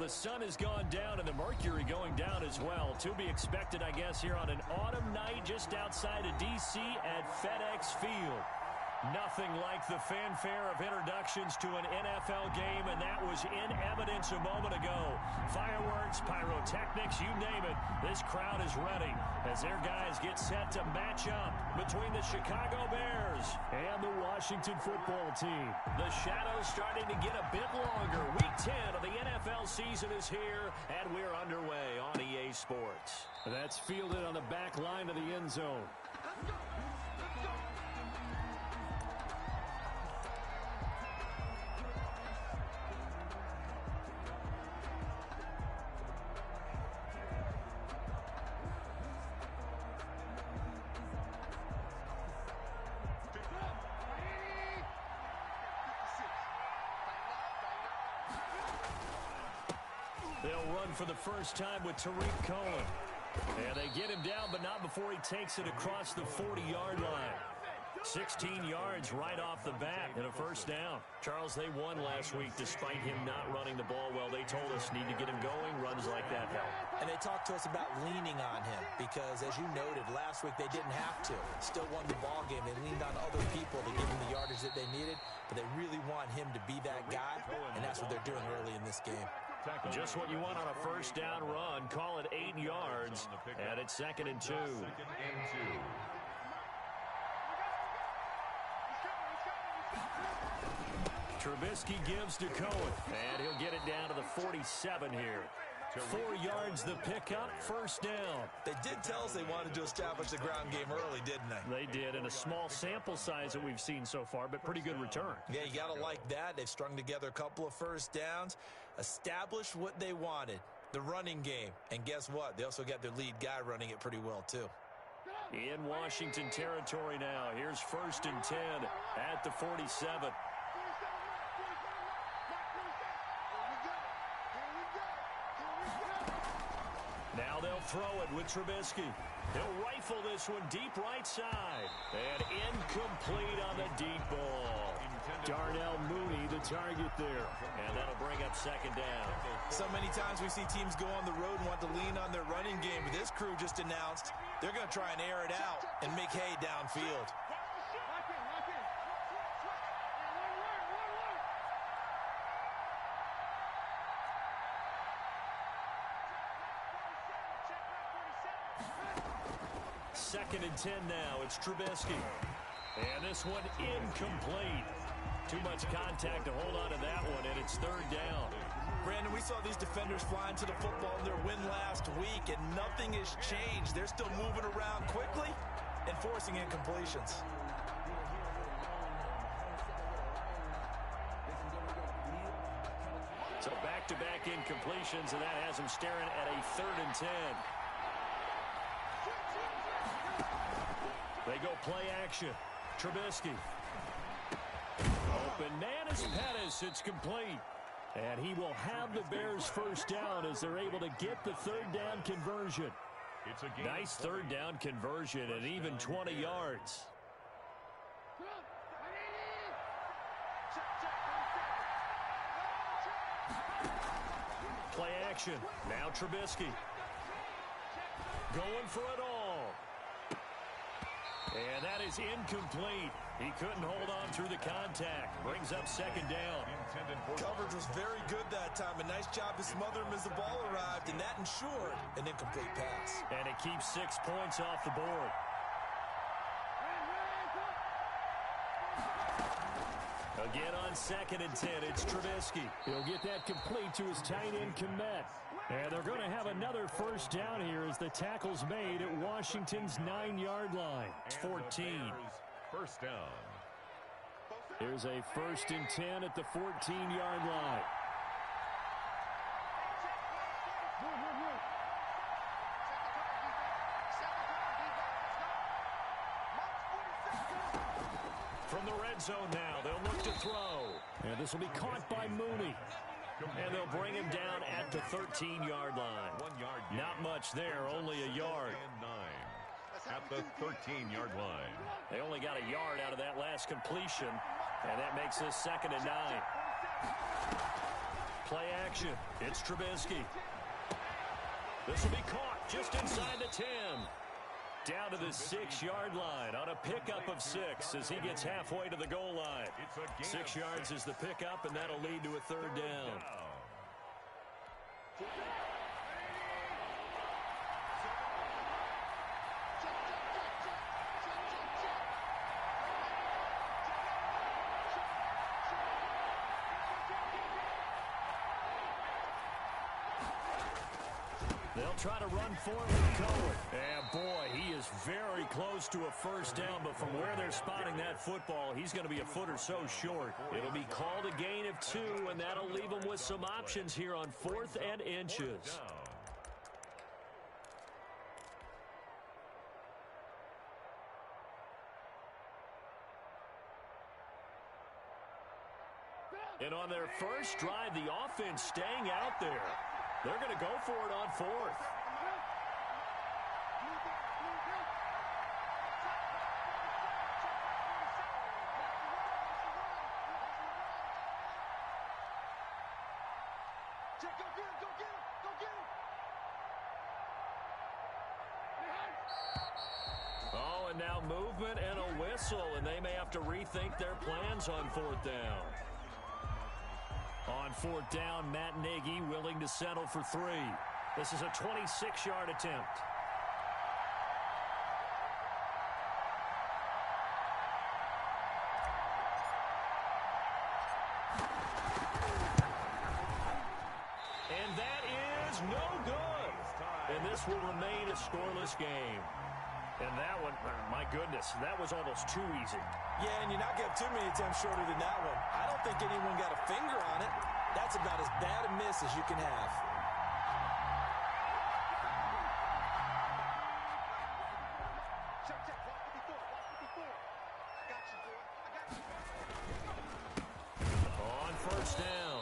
the sun has gone down and the mercury going down as well. To be expected, I guess, here on an autumn night just outside of D.C. at FedEx Field. Nothing like the fanfare of introductions to an NFL game, and that was in evidence a moment ago. Fireworks, pyrotechnics, you name it. This crowd is ready as their guys get set to match up between the Chicago Bears and the Washington football team. The shadow's starting to get a bit longer. Week 10 of the NFL season is here, and we're underway on EA Sports. That's fielded on the back line of the end zone. They'll run for the first time with Tariq Cohen. And they get him down, but not before he takes it across the 40-yard line. 16 yards right off the bat and a first down. Charles, they won last week despite him not running the ball well. They told us need to get him going. Runs like that help. And they talked to us about leaning on him because, as you noted, last week they didn't have to. Still won the ball game. They leaned on other people to give him the yardage that they needed, but they really want him to be that guy, and that's what they're doing early in this game. Just what you want on a first down run. Call it 8 yards, and it's 2nd and 2. Trubisky gives to Cohen, and he'll get it down to the 47 here. 4 yards the pickup, first down. They did tell us they wanted to establish the ground game early, didn't they? They did, in a small sample size that we've seen so far, but pretty good return. Yeah, you got to like that. They've strung together a couple of first downs, established what they wanted, the running game. And guess what? They also got their lead guy running it pretty well, too. In Washington territory now. Here's 1st and 10 at the 47. Now they'll throw it with Trubisky. He'll rifle this one deep right side. And incomplete on the deep ball. Darnell Mooney, the target there. And that'll bring up 2nd down. So many times we see teams go on the road and want to lean on their running game. But this crew just announced they're going to try and air it out and make hay downfield. Second and 10 now. It's Trubisky. And this one incomplete. Too much contact to hold on to that one, and it's 3rd down. Brandon, we saw these defenders flying to the football in their win last week, and nothing has changed. They're still moving around quickly and forcing incompletions. So back-to-back incompletions, and that has them staring at a 3rd and 10. They go play action. Trubisky. Open man is Pettis. It's complete. And he will have the Bears first down as they're able to get the 3rd down conversion. Nice 3rd down conversion and even 20 yards. Play action. Now Trubisky. Going for it all. And that is incomplete. He couldn't hold on through the contact. Brings up 2nd down. Coverage was very good that time. A nice job to smother him as the ball arrived, and that ensured an incomplete pass. And it keeps 6 points off the board. Again on 2nd and 10, it's Trubisky. He'll get that complete to his tight end, Kmet. And they're going to have another first down here as the tackle's made at Washington's 9-yard line. It's 14. First down. Here's a 1st and 10 at the 14-yard line. From the red zone now, they'll look to throw. And this will be caught by Mooney. And they'll bring him down at the 13-yard line. 1 yard. Not much there, only a yard. And 9 at the 13-yard line. They only got a yard out of that last completion, and that makes this 2nd and 9. Play action. It's Trubisky. This will be caught just inside the 10. Down to the 6-yard line on a pickup of 6 as he gets halfway to the goal line. 6 yards is the pickup, and that'll lead to a 3rd down. They'll try to run forward with Cohen. And boy, he is very close to a 1st down, but from where they're spotting that football, he's going to be a foot or so short. It'll be called a gain of 2, and that'll leave them with some options here on 4th and inches. And on their first drive, the offense staying out there. They're going to go for it on 4th. Oh, and now movement and a whistle, and they may have to rethink their plans on 4th down. On 4th down, Matt Nagy willing to settle for 3. This is a 26-yard attempt. And that is no good. And this will remain a scoreless game. And that one, my goodness, that was almost too easy. Yeah, and you're not going to have too many attempts shorter than that one. I don't think anyone got a finger on it. That's about as bad a miss as you can have. On 1st down,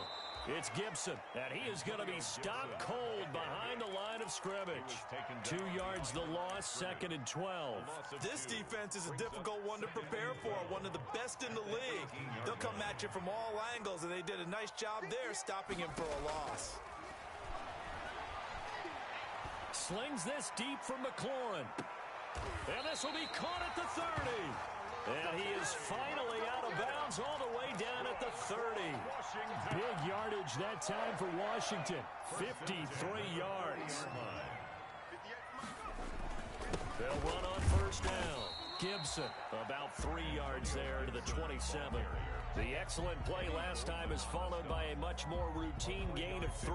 it's Gibson, and he is going to be stopped cold behind the line of scrimmage. 2 yards the loss, 2nd and 12. This defense is a difficult one to prepare for, one of the best in the league. They'll come at you from all angles, and they did a nice job there stopping him for a loss. Slings this deep from McLaurin. And this will be caught at the 30. And he is finally out of bounds all the way down at the 30. Big yardage that time for Washington. 53 yards. They'll run on 1st down. Gibson about 3 yards there to the 27. The excellent play last time is followed by a much more routine gain of 3.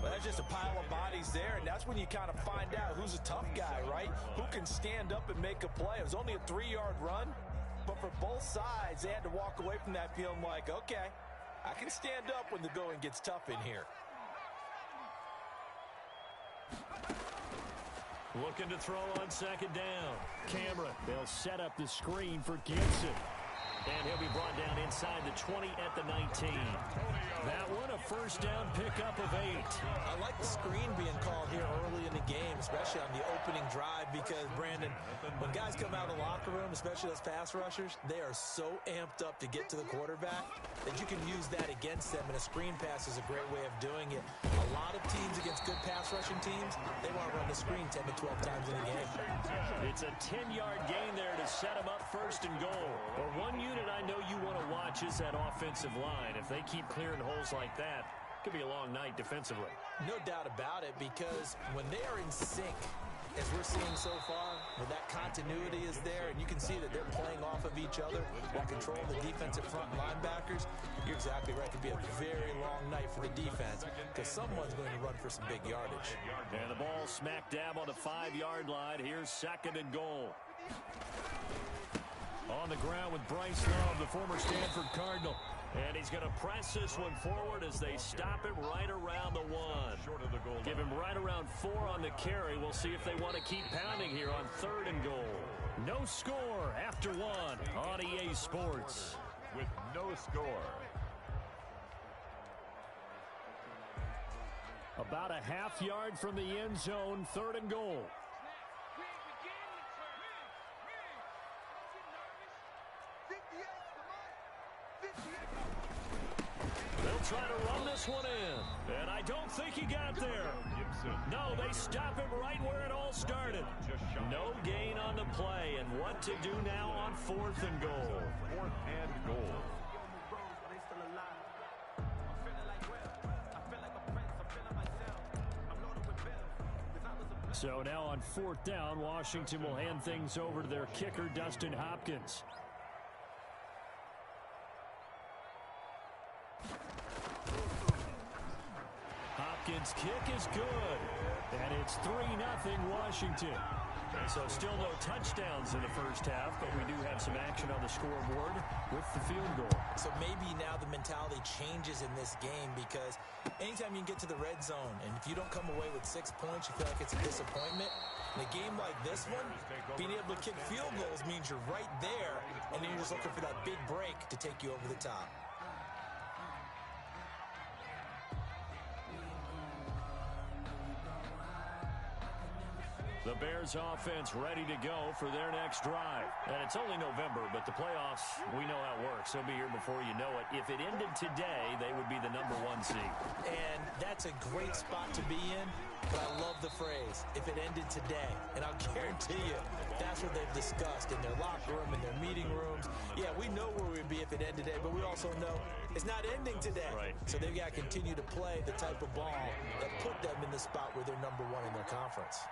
Well, that's just a pile of bodies there, and that's when you kind of find out who's a tough guy, right? Who can stand up and make a play. It was only a 3-yard run, but for both sides, they had to walk away from that feeling like, okay, I can stand up when the going gets tough in here. Looking to throw on 2nd down. Cameron, they'll set up the screen for Gibson. And he'll be brought down inside the 20 at the 19. That one, a 1st down pickup of 8. I like the screen being called here early in the game, especially on the opening drive, because, Brandon, when guys come out of the locker room, especially those pass rushers, they are so amped up to get to the quarterback that you can use that against them, and a screen pass is a great way of doing it. A lot of teams against good pass rushing teams, they want to run the screen 10 to 12 times in a game. It's a 10-yard gain there to set them up 1st and goal. But one unit I know you want to watch is that offensive line. If they keep clearing holes like that, it could be a long night defensively. No doubt about it, because when they are in sync, as we're seeing so far, when that continuity is there, and you can see that they're playing off of each other while controlling the defensive front linebackers, you're exactly right. It could be a very long night for the defense, because someone's going to run for some big yardage. And the ball smack dab on the 5-yard line. Here's 2nd and goal. On the ground with Bryce Love, the former Stanford Cardinal. And he's going to press this one forward as they stop him right around the 1. Give him right around 4 on the carry. We'll see if they want to keep pounding here on 3rd and goal. No score after 1 on EA Sports. With no score. About a half yard from the end zone, 3rd and goal. try to run this one in. And I don't think he got there. No, they stop him right where it all started. No gain on the play. And what to do now on 4th and goal. 4th and goal. So now on 4th down, Washington will hand things over to their kicker, Dustin Hopkins. Hopkins' kick is good. And it's 3-0 Washington. So still no touchdowns in the first half, but we do have some action on the scoreboard with the field goal. So maybe now the mentality changes in this game, because anytime you can get to the red zone, and if you don't come away with 6 points, you feel like it's a disappointment. In a game like this one, being able to kick field goals means you're right there, and then you're just looking for that big break to take you over the top. The Bears offense ready to go for their next drive. And it's only November, but the playoffs, we know how it works. They'll be here before you know it. If it ended today, they would be the #1 seed. And that's a great spot to be in, but I love the phrase, if it ended today. And I'll guarantee you, that's what they've discussed in their locker room, in their meeting rooms. Yeah, we know where we'd be if it ended today, but we also know it's not ending today. Right. So they've got to continue to play the type of ball that put them in the spot where they're #1 in their conference.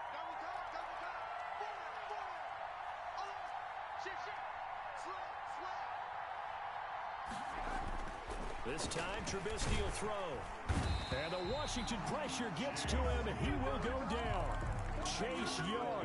This time, Trubisky will throw. And the Washington pressure gets to him, and he will go down. Chase Young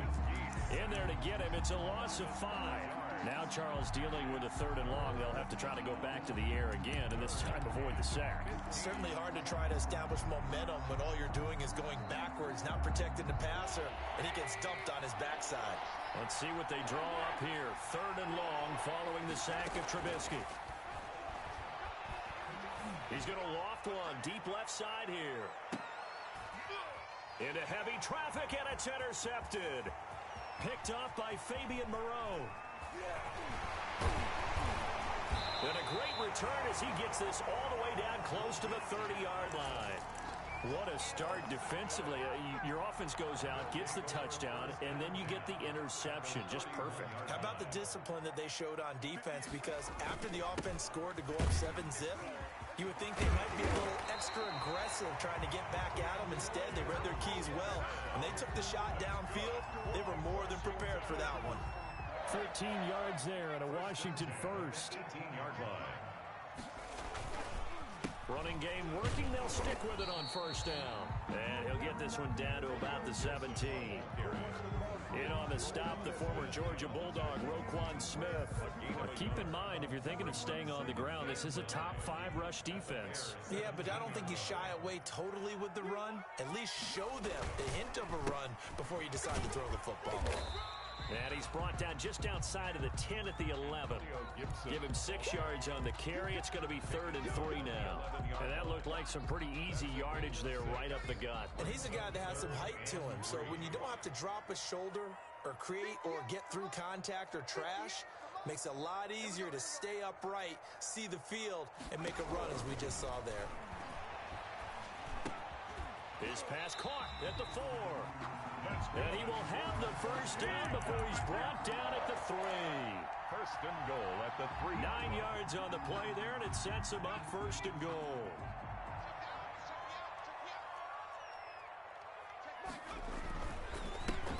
in there to get him. It's a loss of 5. Now Charles dealing with a 3rd and long. They'll have to try to go back to the air again, and this time avoid the sack. Certainly hard to try to establish momentum when all you're doing is going backwards, not protecting the passer, and he gets dumped on his backside. Let's see what they draw up here. 3rd and long following the sack of Trubisky. He's going to loft one deep left side here. Into heavy traffic, and it's intercepted. Picked off by Fabian Moreau. And a great return as he gets this all the way down close to the 30-yard line. What a start defensively. Your offense goes out, gets the touchdown, and then you get the interception. Just perfect. How about the discipline that they showed on defense? Because after the offense scored to go up 7-zip, you would think they might be a little extra aggressive trying to get back at them. Instead, they read their keys well. When they took the shot downfield, they were more than prepared for that one. 13 yards there and a Washington first. 18-yard line. Running game working. They'll stick with it on 1st down. And he'll get this one down to about the 17. In on the stop, the former Georgia Bulldog, Roquan Smith. But keep in mind, if you're thinking of staying on the ground, this is a top 5 rush defense. Yeah, but I don't think you shy away totally with the run. At least show them the hint of a run before you decide to throw the football. And he's brought down just outside of the 10 at the 11. Give him 6 yards on the carry. It's going to be 3rd and 3 now. And that looked like some pretty easy yardage there right up the gut. And he's a guy that has some height to him. So when you don't have to drop a shoulder or create or get through contact or trash, makes it a lot easier to stay upright, see the field, and make a run as we just saw there. His pass caught at the 4. And he will have the 1st down before he's brought down at the 3. 1st and goal at the 3. 9 yards on the play there, and it sets him up 1st and goal.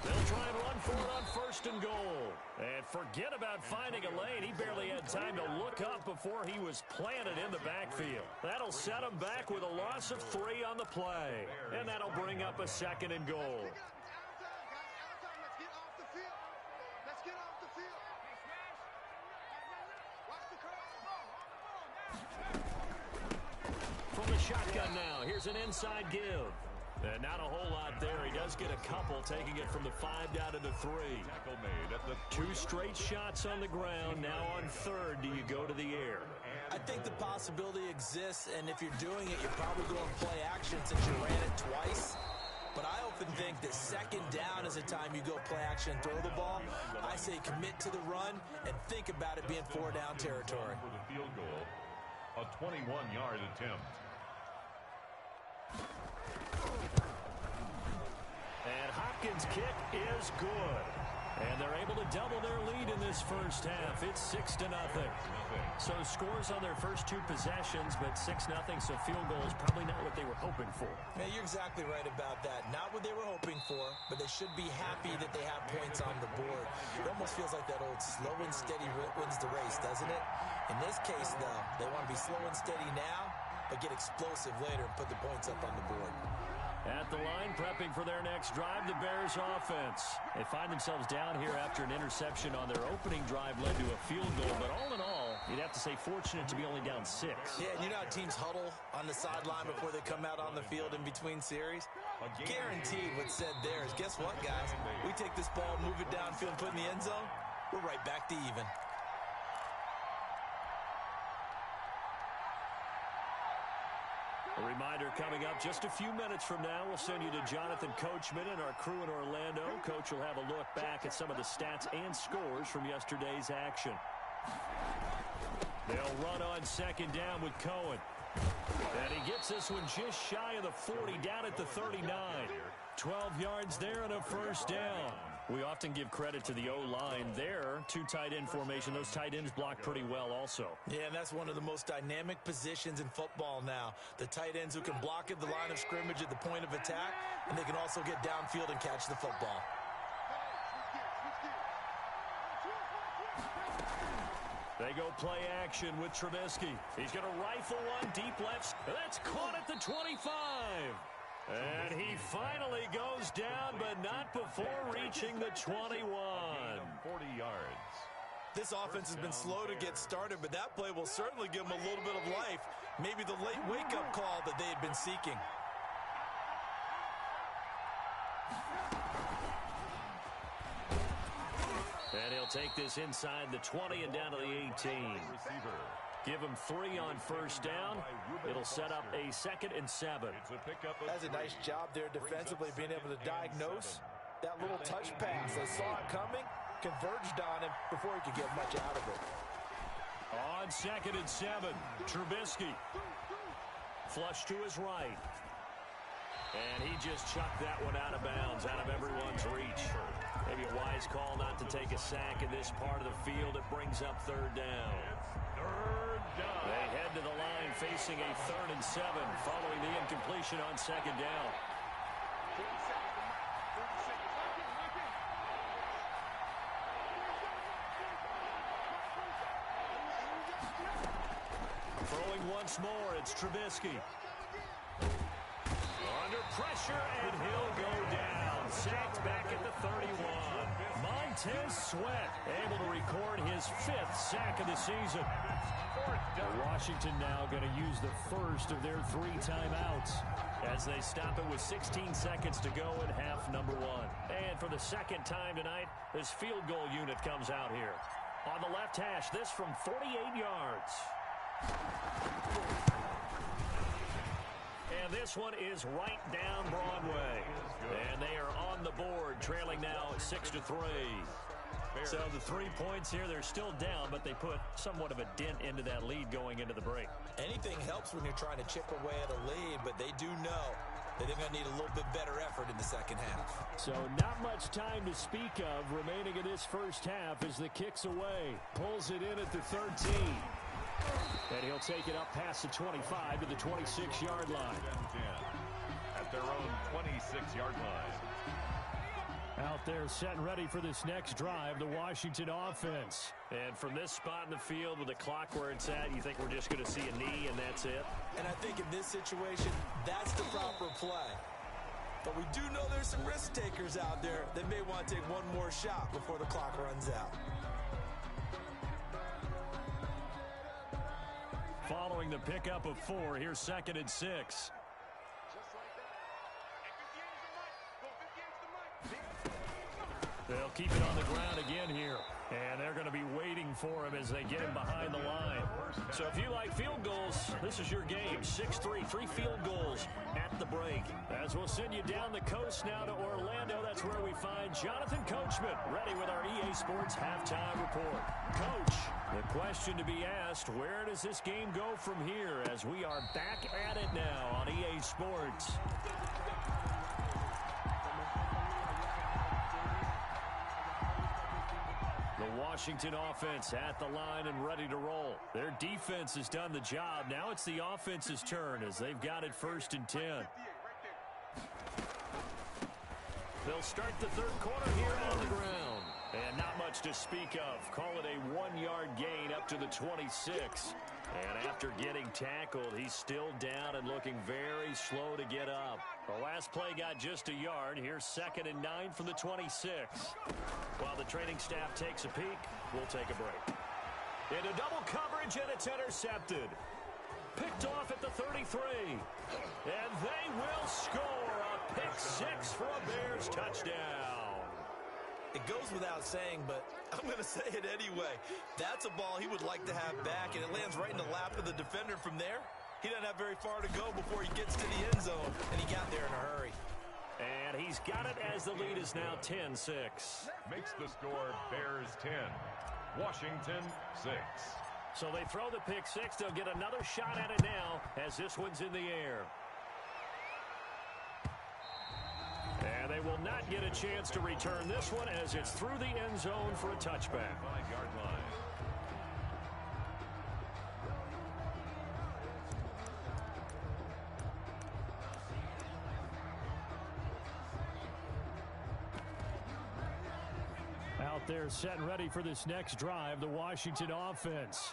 They'll try and run for it on 1st and goal. And forget about finding a lane. He barely had time to look up before he was planted in the backfield. That'll set him back with a loss of 3 on the play. And that'll bring up a 2nd and goal. From the shotgun now, here's an inside give. And not a whole lot there. He does get a couple, taking it from the 5 down to the 3. Tackle made at the 2 straight shots on the ground. Now on 3rd, do you go to the air? I think the possibility exists, and if you're doing it, you're probably going to play action since you ran it twice. But I often think that 2nd down is a time you go play action and throw the ball. I say commit to the run and think about it being 4 down territory. for the field goal, a 21-yard attempt. And Hopkins' kick is good. And they're able to double their lead in this first half. It's 6-0. So scores on their first two possessions, but 6-0, so field goal is probably not what they were hoping for. Yeah, you're exactly right about that. Not what they were hoping for, but they should be happy that they have points on the board. It almost feels like that old slow and steady wins the race, doesn't it? In this case, though, they want to be slow and steady now, but get explosive later and put the points up on the board. At the line, prepping for their next drive, the Bears offense. They find themselves down here after an interception on their opening drive led to a field goal. But all in all, you'd have to say fortunate to be only down 6. Yeah, and you know how teams huddle on the sideline before they come out on the field in between series? Guaranteed what's said there is, guess what, guys? We take this ball, move it downfield, and put it in the end zone, we're right back to even. A reminder coming up just a few minutes from now, we'll send you to Jonathan Coachman and our crew in Orlando. Coach will have a look back at some of the stats and scores from yesterday's action. They'll run on second down with Cohen. And he gets this one just shy of the 40, down at the 39. 12 yards there and a first down. We often give credit to the O-line there. 2 tight end formation. Those tight ends block pretty well also. Yeah, and that's one of the most dynamic positions in football now. The tight ends who can block at the line of scrimmage at the point of attack, and they can also get downfield and catch the football. They go play action with Trubisky. He's going to rifle one deep left. That's caught at the 25. And he finally goes down, but not before reaching the 21. 40 yards. This offense has been slow to get started, but that play will certainly give them a little bit of life. Maybe the late wake-up call that they had been seeking. And he'll take this inside the 20 and down to the 18. Give him 3 on first down. It'll set up a 2nd and 7. That's a nice job there defensively, being able to diagnose that little touch pass. They saw it coming, converged on him before he could get much out of it. On 2nd and 7, Trubisky. Flush to his right. And he just chucked that one out of bounds, out of everyone's reach. Maybe a wise call not to take a sack in this part of the field. It brings up 3rd down. They head to the line facing a 3rd and 7 following the incompletion on 2nd down. Throwing once more, it's Trubisky. Under pressure, and he'll go down. Sacked back at the 31. Montez Sweat able to record his 5th sack of the season. Washington now going to use the first of their 3 timeouts as they stop it with 16 seconds to go in half number 1. And for the 2nd time tonight, this field goal unit comes out here. On the left hash, this from 48 yards. And this one is right down Broadway. And they are on the board, trailing now at 6-3. So the 3 points here, they're still down, but they put somewhat of a dent into that lead going into the break. Anything helps when you're trying to chip away at a lead, but they do know that they're going to need a little bit better effort in the 2nd half. So not much time to speak of remaining in this first half as the kick's away. Pulls it in at the 13. And he'll take it up past the 25 to the 26-yard line. At their own 26-yard line. Out there set and ready for this next drive, the Washington offense. And from this spot in the field with the clock where it's at, you think we're just going to see a knee and that's it? And I think in this situation, that's the proper play. But we do know there's some risk takers out there that may want to take one more shot before the clock runs out. Following the pickup of 4, here's 2nd and 6. They'll keep it on the ground again here. And they're going to be waiting for him as they get him behind the line. So if you like field goals, this is your game. 6-3, 3 field goals at the break. As we'll send you down the coast now to Orlando, that's where we find Jonathan Coachman, ready with our EA Sports Halftime Report. Coach, the question to be asked, where does this game go from here as we are back at it now on EA Sports. The Washington offense at the line and ready to roll. Their defense has done the job. Now it's the offense's turn as they've got it 1st and 10. They'll start the third quarter here on the ground. And not much to speak of. Call it a 1-yard gain up to the 26. And after getting tackled, he's still down and looking very slow to get up. The last play got just a yard. Here's 2nd and 9 from the 26. While the training staff takes a peek, we'll take a break. Into double coverage, and it's intercepted. Picked off at the 33. And they will score a pick 6 for a Bears touchdown. It goes without saying, but I'm going to say it anyway. That's a ball he would like to have back, and it lands right in the lap of the defender from there. He doesn't have very far to go before he gets to the end zone, and he got there in a hurry. And he's got it as the lead is now 10-6. Makes the score Bears 10, Washington 6. So they throw the pick 6. They'll get another shot at it now as this one's in the air. And they will not get a chance to return this one as it's through the end zone for a touchback. 5-yard line. Out there set and ready for this next drive, the Washington offense.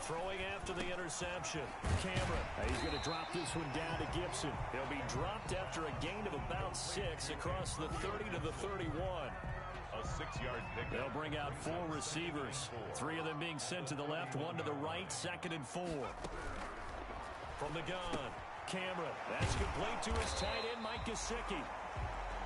Throwing after the interception. Cameron. He's going to drop this one down to Gibson. He'll be dropped after a gain of about 6 across the 30 to the 31. A 6-yard pick. They'll bring out 4 receivers. 3 of them being sent to the left, 1 to the right, 2nd and 4. From the gun, Cameron. That's complete to his tight end, Mike Gesicki.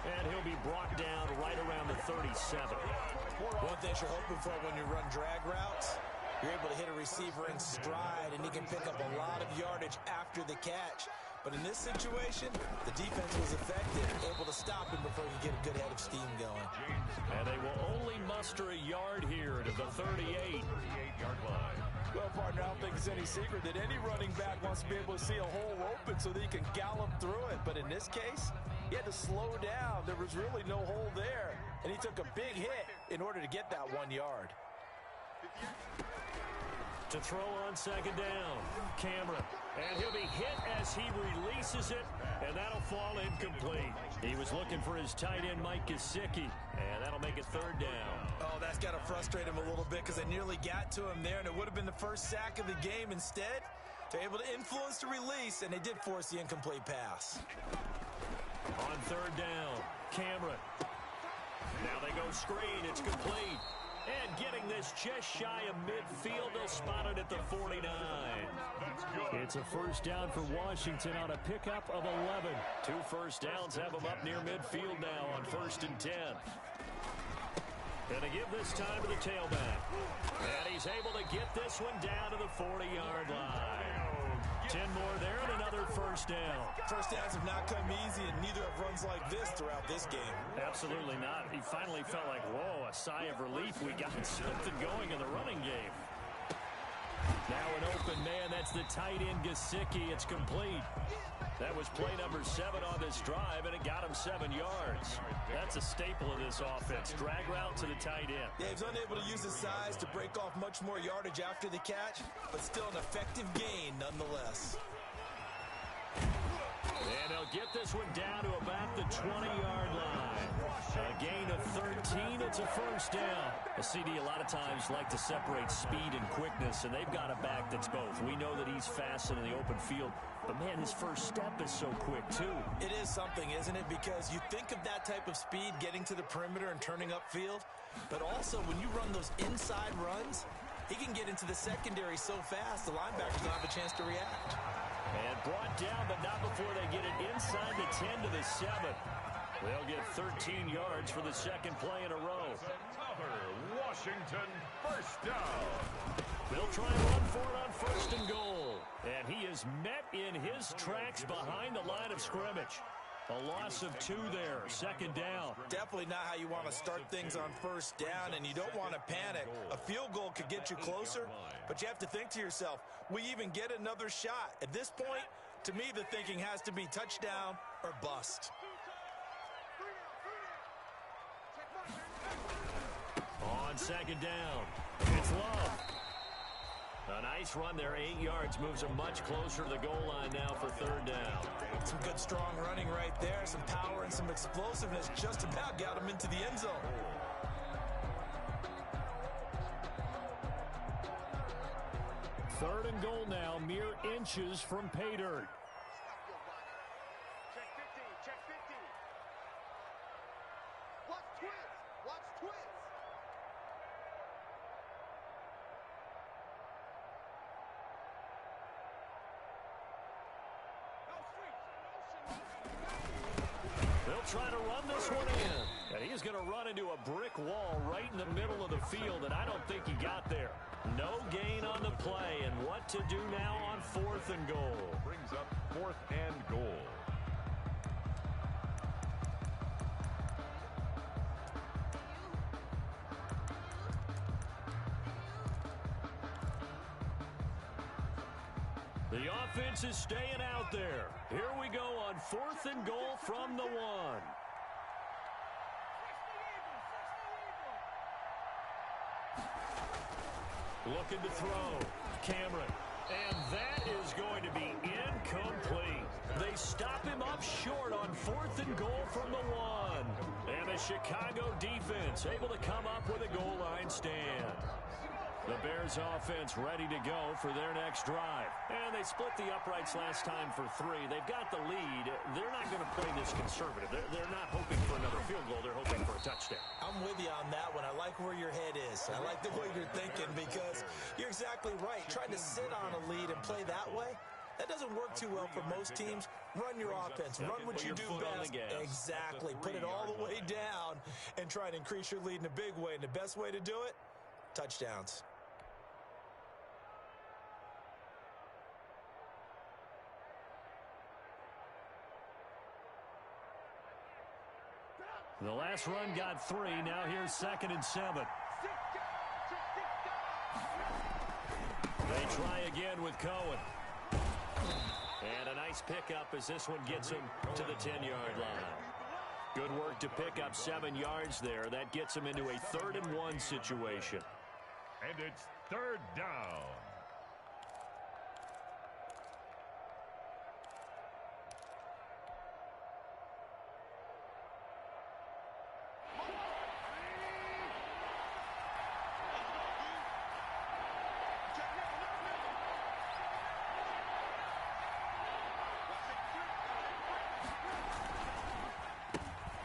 And he'll be brought down right around the 37. One thing you're hoping for when you run drag routes, you're able to hit a receiver in stride, and he can pick up a lot of yardage after the catch. But in this situation, the defense was effective, able to stop him before he could get a good head of steam going. And they will only muster a yard here to the 38. 38-yard line. Well, partner, I don't think it's any secret that any running back wants to be able to see a hole open so that he can gallop through it. But in this case, he had to slow down. There was really no hole there, and he took a big hit in order to get that 1 yard. To throw on 2nd down, Cameron. And he'll be hit as he releases it, and that'll fall incomplete. He was looking for his tight end, Mike Gesicki, and that'll make it 3rd down. Oh, that's got to frustrate him a little bit because they nearly got to him there, and it would have been the first sack of the game. Instead, they're able to influence the release, and they did force the incomplete pass. On 3rd down, Cameron. Now they go screen. It's complete. And getting this just shy of midfield, they'll spot it at the 49. That's good. It's a 1st down for Washington on a pickup of 11. 2 first downs have them up near midfield now on 1st and 10. And to give this time to the tailback. And he's able to get this one down to the 40-yard line. 10 more there and another 1st down. First downs have not come easy, and neither have runs like this throughout this game. Absolutely not. He finally felt like, whoa, a sigh of relief. We got something going in the running game. Now an open man. That's the tight end, Gesicki. It's complete. That was play number 7 on this drive, and it got him 7 yards. That's a staple of this offense. Drag route to the tight end. Yeah, he was unable to use his size to break off much more yardage after the catch, but still an effective gain nonetheless. And he'll get this one down to about the 20-yard line. A gain of 13. It's a 1st down. A CD a lot of times like to separate speed and quickness, and they've got a back that's both. We know that he's fast in the open field, but, man, his first step is so quick, too. It is something, isn't it? Because you think of that type of speed getting to the perimeter and turning upfield, but also when you run those inside runs, he can get into the secondary so fast the linebackers don't have a chance to react. And brought down, but not before they get it inside the 10 to the 7. They'll get 13 yards for the 2nd play in a row. Another Washington 1st down. They'll try and run for it on 1st and goal. And he is met in his tracks behind the line of scrimmage. A loss of 2 there, second down. Definitely not how you want to start things on first down, and you don't want to panic. A field goal could get you closer, but you have to think to yourself, we even get another shot. At this point, to me, the thinking has to be touchdown or bust. On second down, it's Love. A nice run there, 8 yards, moves them much closer to the goal line now for third down. Some good strong running right there, some power and some explosiveness just about got him into the end zone. Third and goal now, mere inches from pay dirt. Check 15, check 15. Watch twins, watch twins. They'll try to run this one in. And he's going to run into a brick wall right in the middle of the field, and I don't think he got there. No gain on the play, and what to do now on 4th and goal. Brings up 4th and goal. The offense is staying out there. Here we go on 4th and goal from the 1. Looking to throw. Cameron. And that is going to be incomplete. They stop him up short on 4th and goal from the 1. And the Chicago defense able to come up with a goal line stand. The Bears offense ready to go for their next drive. And they split the uprights last time for 3. They've got the lead. They're not going to play this conservative. They're not hoping for another field goal. They're hoping for a touchdown. I'm with you on that one. I like where your head is. I like the way you're thinking because you're exactly right. Trying to sit on a lead and play that way, that doesn't work too well for most teams. Run your offense. Run what you do best. Exactly. Put it all the way down and try to increase your lead in a big way. And the best way to do it, touchdowns. The last run got 3. Now here's 2nd and 7. They try again with Cohen. And a nice pickup as this one gets him to the 10-yard line. Good work to pick up 7 yards there. That gets him into a 3rd and 1 situation. And it's 3rd down.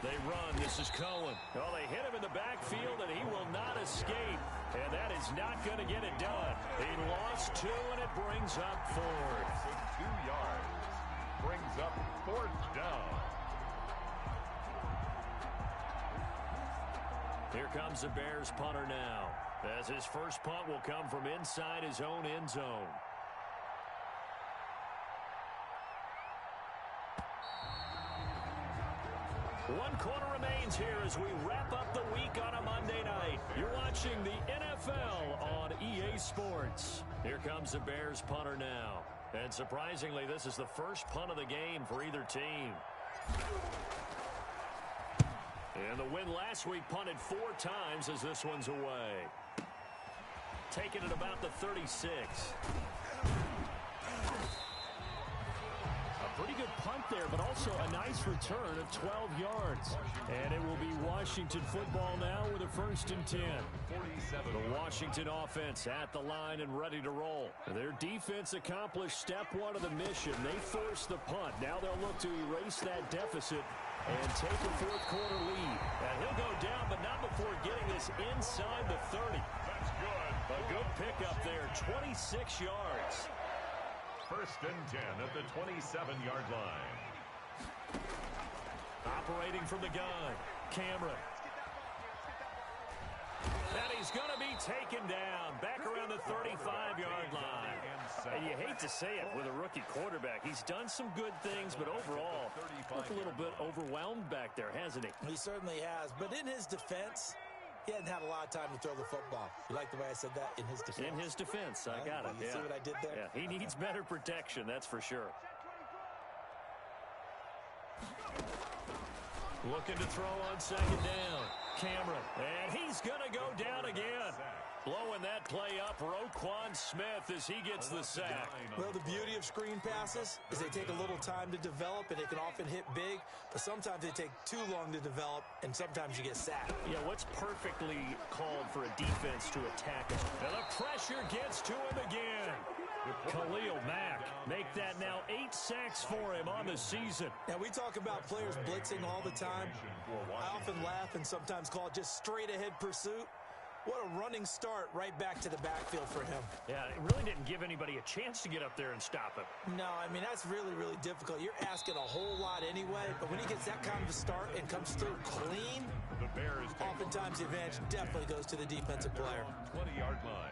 They run. This is Cohen. Oh, they hit him in the backfield, and he will not escape. And that is not going to get it done. He lost 2, and it brings up 4th. 2 yards. Brings up 4th down. Here comes the Bears punter now, as his first punt will come from inside his own end zone. One quarter remains here as we wrap up the week on a Monday night. You're watching the NFL on EA Sports. Here comes the Bears punter now. And surprisingly, this is the first punt of the game for either team. And the win last week punted 4 times as this one's away. Taking it about the 36. Pretty good punt there, but also a nice return of 12 yards. And it will be Washington football now with a 1st and 10. The Washington offense at the line and ready to roll. Their defense accomplished step 1 of the mission. They forced the punt. Now they'll look to erase that deficit and take a 4th quarter lead. And he'll go down, but not before getting this inside the 30. That's good. A good pickup there, 26 yards. 1st and 10 at the 27-yard line. Operating from the gun, Cameron. And he's going to be taken down back around the 35-yard line. And you hate to say it with a rookie quarterback. He's done some good things, but overall, looked a little bit overwhelmed back there, hasn't he? He certainly has. But in his defense, he hadn't had a lot of time to throw the football. You like the way I said that? In his defense. In his defense. I got it. You see what I did there? Yeah, he needs better protection, that's for sure. Looking to throw on second down. Cameron. And he's going to go down again. Blowing that play up, Roquan Smith, as he gets the sack. Well, the beauty of screen passes is they take a little time to develop, and they can often hit big, but sometimes they take too long to develop, and sometimes you get sacked. Yeah, what's perfectly called for a defense to attack him? And the pressure gets to him again. Khalil Mack, make that now 8 sacks for him on the season. Now, we talk about players blitzing all the time. I often laugh and sometimes call it just straight-ahead pursuit. What a running start right back to the backfield for him. Yeah, it really didn't give anybody a chance to get up there and stop him. No, I mean, that's really, really difficult. You're asking a whole lot anyway, but when he gets that kind of a start and comes through clean, oftentimes the advantage definitely goes to the defensive player. 20-yard line.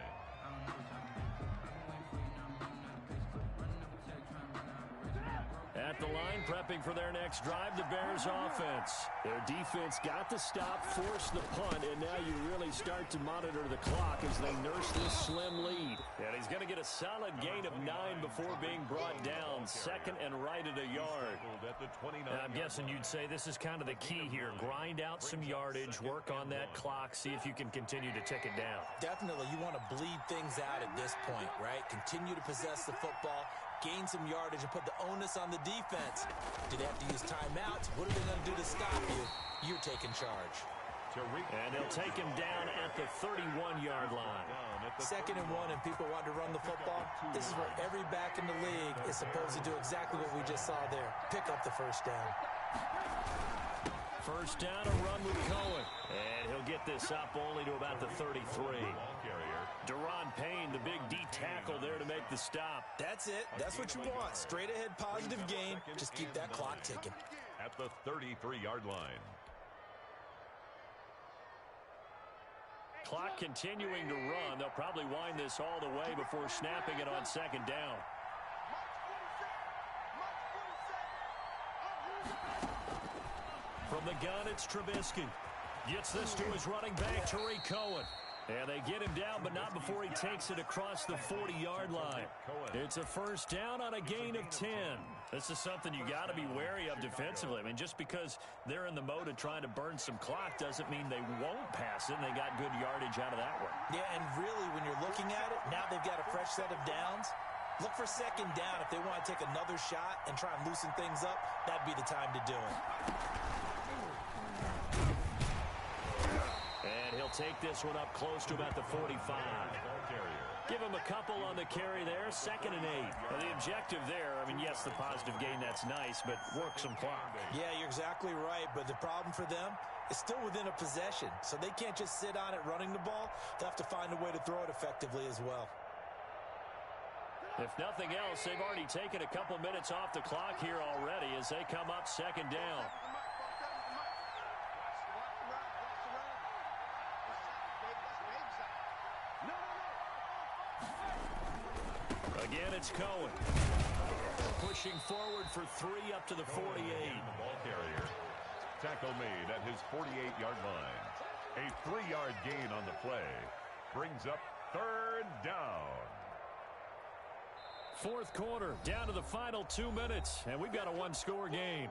At the line, prepping for their next drive, the Bears offense. Their defense got the stop, forced the punt, and now you really start to monitor the clock as they nurse this slim lead. And he's going to get a solid gain of 9 before being brought down. Second and right at a yard. Now, I'm guessing you'd say this is kind of the key here. Grind out some yardage, work on that clock, see if you can continue to tick it down. Definitely, you want to bleed things out at this point, right? Continue to possess the football, gain some yardage, and put the onus on the defense. Do they have to use timeouts? What are they going to do to stop you? You're taking charge. And they'll take him down at the 31-yard line. Second and 1, and people want to run the football. This is where every back in the league is supposed to do exactly what we just saw there. Pick up the first down. First down, a run with Cohen. And he'll get this up only to about the 33. Deron Payne, the big D tackle there to make the stop. That's it. That's what you want. Straight ahead positive gain. Just keep that clock ticking. At the 33-yard line. Clock continuing to run. They'll probably wind this all the way before snapping it on second down. From the gun, it's Trubisky. Gets this to his running back, Tariq Cohen. And they get him down, but not before he takes it across the 40-yard line. It's a first down on a gain of 10. This is something you got to be wary of defensively. I mean, just because they're in the mode of trying to burn some clock doesn't mean they won't pass it, and they got good yardage out of that one. Yeah, and really, when you're looking at it, now they've got a fresh set of downs. Look for second down. If they want to take another shot and try and loosen things up, that'd be the time to do it. And he'll take this one up close to about the 45. Give him a couple on the carry there. Second and 8. Now, the objective there, I mean, yes, the positive gain, that's nice, but work some clock. Yeah, you're exactly right, but the problem for them is still within a possession, so they can't just sit on it running the ball. They'll have to find a way to throw it effectively as well. If nothing else, they've already taken a couple minutes off the clock here already as they come up second down. Again, it's Cohen. Pushing forward for 3 up to the 48. Ball carrier. Tackle made at his 48-yard line. A 3-yard gain on the play. Brings up third down. Fourth quarter, down to the final 2 minutes, and we've got a one-score game.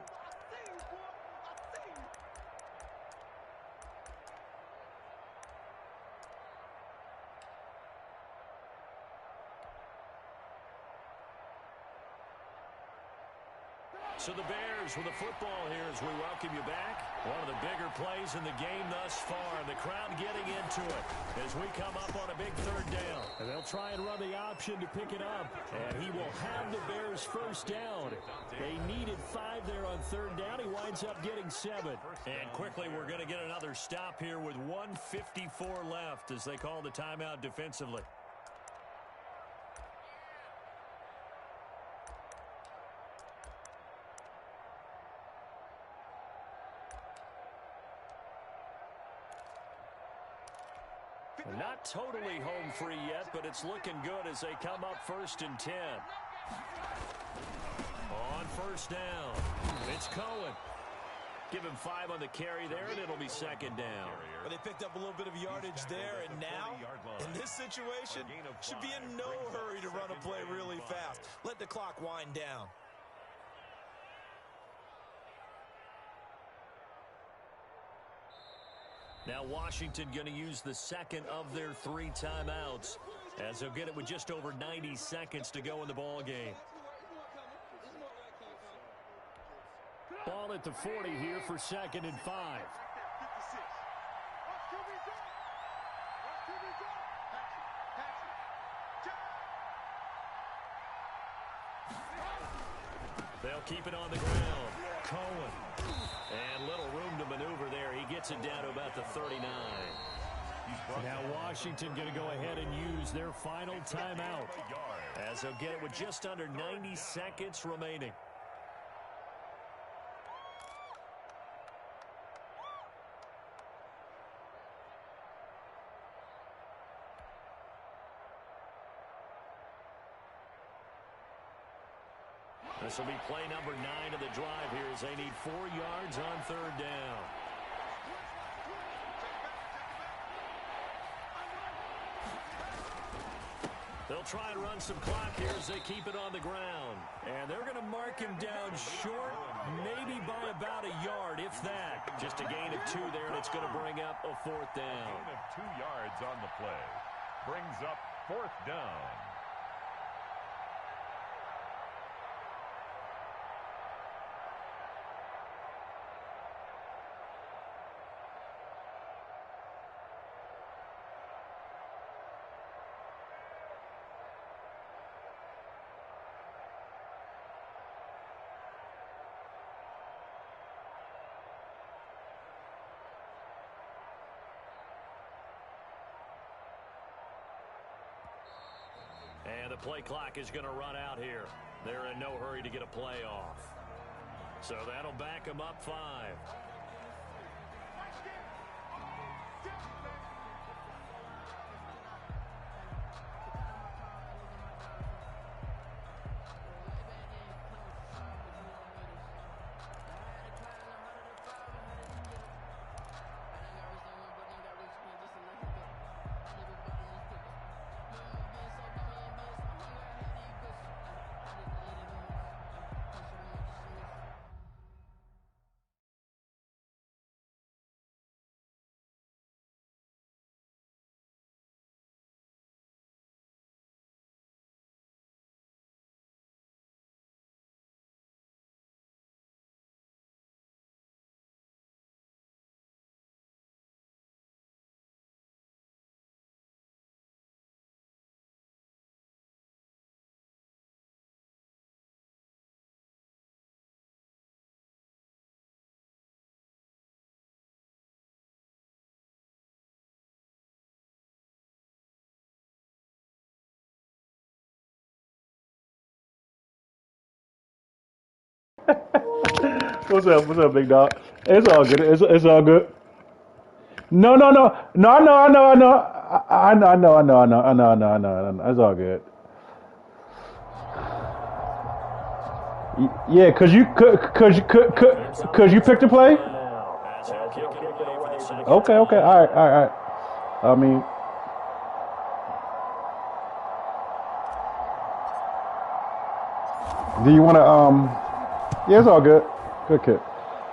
So the Bears with the football here as we welcome you back. One of the bigger plays in the game thus far. The crowd getting into it as we come up on a big third down. And they'll try and run the option to pick it up. And he will have the Bears first down. They needed 5 there on third down. He winds up getting 7. And quickly we're going to get another stop here with 1:54 left as they call the timeout defensively. Not totally home free yet, but it's looking good as they come up 1st and 10. On 1st down, it's Cohen. Give him 5 on the carry there, and it'll be 2nd down. Well, they picked up a little bit of yardage there, and now, in this situation, should be in no hurry to run a play really fast. Let the clock wind down. Now Washington going to use the 2nd of their 3 timeouts as they'll get it with just over 90 seconds to go in the ball game. Ball at the 40 here for 2nd and 5. They'll keep it on the ground. Cohen. And little room to maneuver there. He gets it down to about the 39. Now Washington going to go ahead and use their final timeout as they'll get it with just under 90 seconds remaining. This will be play number 9 of the drive here as they need 4 yards on 3rd down. They'll try and run some clock here as they keep it on the ground. And they're going to mark him down short, maybe by about a yard, if that. Just a gain of 2 there, and it's going to bring up a 4th down. Gain of 2 yards on the play. Brings up 4th down. And the play clock is going to run out here. They're in no hurry to get a play off. So that'll back them up 5. What's up? What's up, big dog? It's all good. It's all good. No, no, no, no. I know. It's all good. Yeah, cause you picked a play. Okay, all right. I mean, do you want to Yeah, it's all good. Good kick.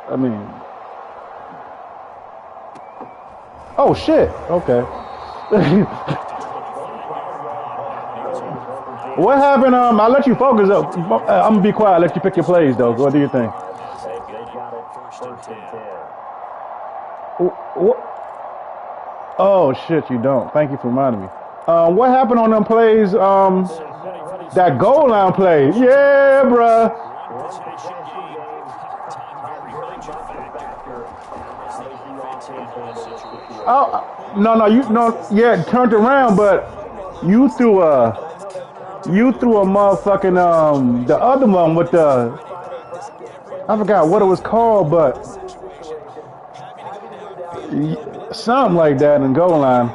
I mean, oh shit. Okay. What happened? I'll let you focus up. I'm gonna be quiet. I'll let you pick your plays, though. What do you think? Oh shit, you don't. Thank you for reminding me. What happened on them plays? That goal line play. Yeah, bruh. Oh no, yeah, turned around, but you threw a motherfucking the other one with the, I forgot what it was called, but something like that in goal line.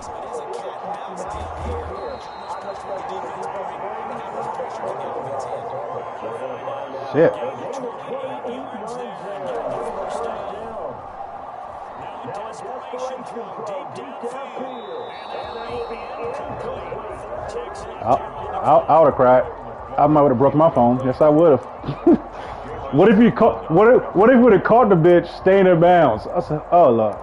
So it is a cat and mouse deal here. Starts with the defense point, and now there's pressure on the offense end. Shit. Desperation throw deep downfield. I would have cried. I might would have broke my phone. Yes, I would have. What if you caught? What if you would have caught the bitch staying in bounds? I said, oh Lord.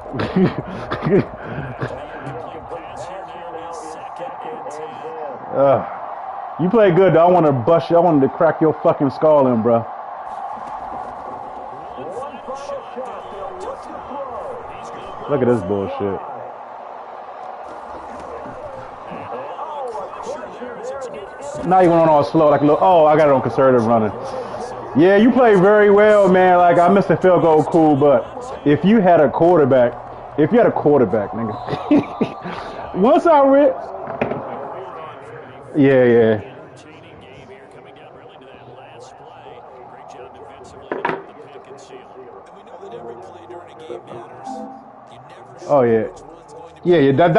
You play good though. I want to bust you. I wanted to crack your fucking skull in, bro. Look at this bullshit. Now you went on all slow, like a little. Oh, I got it on conservative running. Yeah, you played very well, man. Like I missed the field goal, cool. But if you had a quarterback, nigga. Once I read. Yeah. Oh yeah. Yeah. That's